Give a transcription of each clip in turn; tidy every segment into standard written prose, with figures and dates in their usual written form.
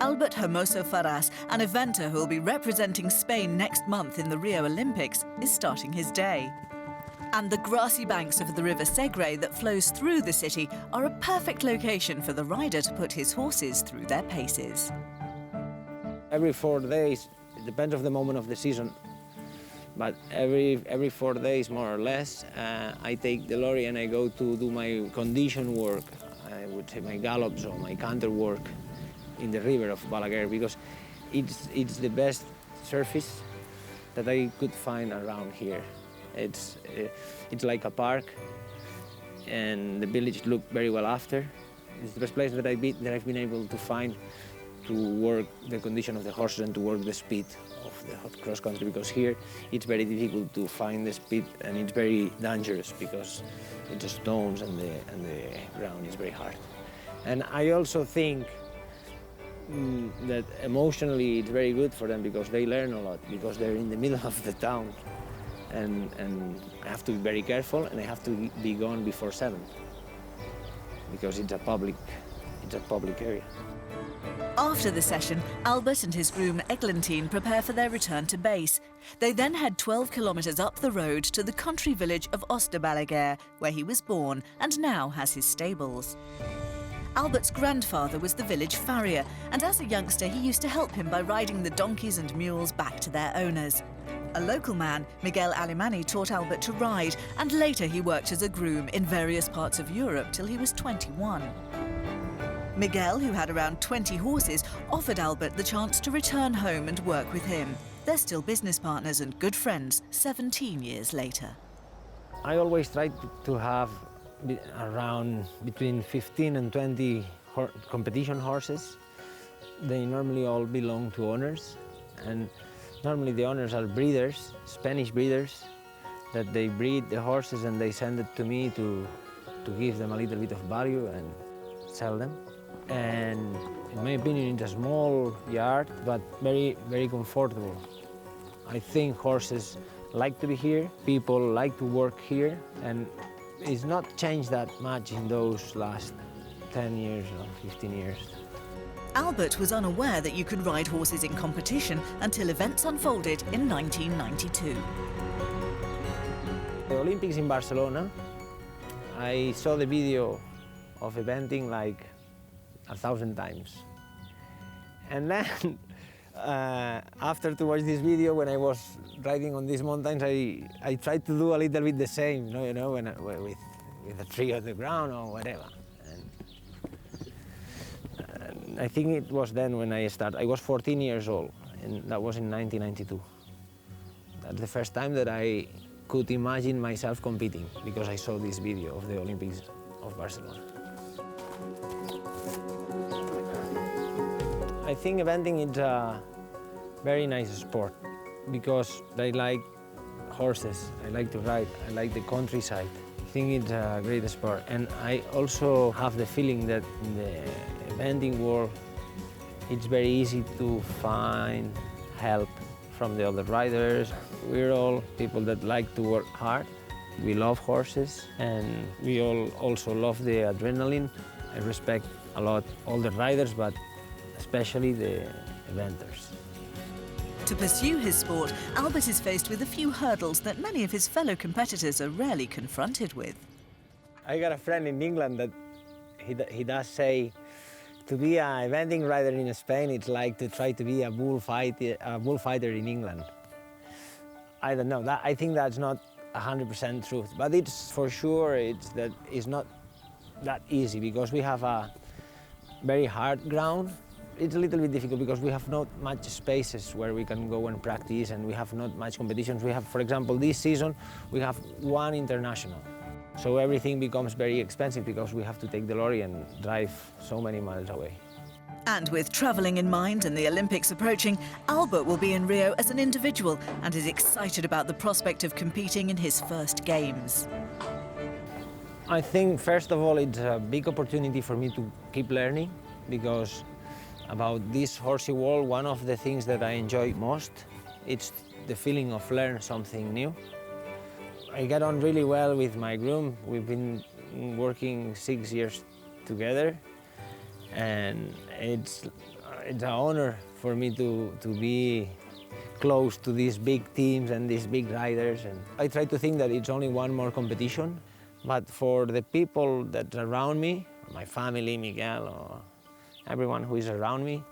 Albert Hermoso Farras, an eventer who will be representing Spain next month in the Rio Olympics, is starting his day. And the grassy banks of the river Segre that flows through the city are a perfect location for the rider to put his horses through their paces. Every 4 days, it depends on the moment of the season, but every 4 days, more or less, I take the lorry and I go to do my condition work. I would say my gallops or my canter work in the river of Balaguer, because it's the best surface that I could find around here. It's like a park, and the village looked very well after. It's the best place that I've been able to find to work the condition of the horses and to work the speed of the cross country, because here it's very difficult to find the speed and it's very dangerous because it's stones and the ground is very hard. And I also think that emotionally it's very good for them because they learn a lot, because they're in the middle of the town, and I have to be very careful and I have to be gone before 7 because it's a public area. After the session, Albert and his groom Eglantine prepare for their return to base. They then head 12 kilometres up the road to the country village of Os de Balaguer, where he was born and now has his stables. Albert's grandfather was the village farrier, and as a youngster he used to help him by riding the donkeys and mules back to their owners. A local man, Miguel Alemany, taught Albert to ride, and later he worked as a groom in various parts of Europe till he was 21. Miguel, who had around 20 horses, offered Albert the chance to return home and work with him. They're still business partners and good friends 17 years later. I always try to have around between 15 and 20 competition horses. They normally all belong to owners, and normally the owners are breeders, Spanish breeders, that they breed the horses and they send it to me to give them a little bit of value and sell them. And in my opinion, it's a small yard, but very, very comfortable. I think horses like to be here, people like to work here, and it's not changed that much in those last 10 years or 15 years. Albert was unaware that you could ride horses in competition until events unfolded in 1992. The Olympics in Barcelona, I saw the video of eventing like 1,000 times. And then, after to watch this video, when I was riding on these mountains, I tried to do a little bit the same, you know, with a tree on the ground or whatever. And I think it was then when I started. I was 14 years old, and that was in 1992. That's the first time that I could imagine myself competing, because I saw this video of the Olympics of Barcelona. I think eventing is a very nice sport because I like horses, I like to ride, I like the countryside. I think it's a great sport, and I also have the feeling that in the eventing world it's very easy to find help from the other riders. We're all people that like to work hard. We love horses, and we all also love the adrenaline. I respect a lot all the riders, but especially the eventers. To pursue his sport, Albert is faced with a few hurdles that many of his fellow competitors are rarely confronted with. I got a friend in England that he does say to be an eventing rider in Spain, it's like to try to be a bullfighter in England. I don't know, I think that's not 100% truth, but it's for sure it's not that easy, because we have a very hard ground. It's a little bit difficult because we have not much spaces where we can go and practice, and we have not much competitions. We have, for example, this season, we have one international. So everything becomes very expensive because we have to take the lorry and drive so many miles away. And with travelling in mind and the Olympics approaching, Albert will be in Rio as an individual and is excited about the prospect of competing in his first games. I think, first of all, it's a big opportunity for me to keep learning, because about this horsey world, one of the things that I enjoy most, it's the feeling of learning something new. I get on really well with my groom. We've been working 6 years together, and it's It's an honor for me to be close to these big teams and these big riders. And I try to think that it's only one more competition, but for the people that around me, my family, Miguel, or everyone who is around me,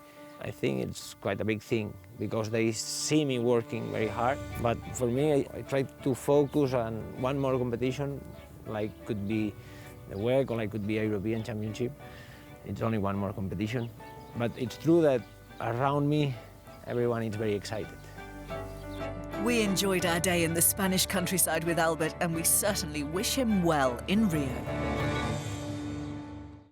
I think it's quite a big thing because they see me working very hard. But for me, I try to focus on one more competition, like could be the WEC or like could be a European Championship. It's only one more competition. But it's true that around me, everyone is very excited. We enjoyed our day in the Spanish countryside with Albert, and we certainly wish him well in Rio.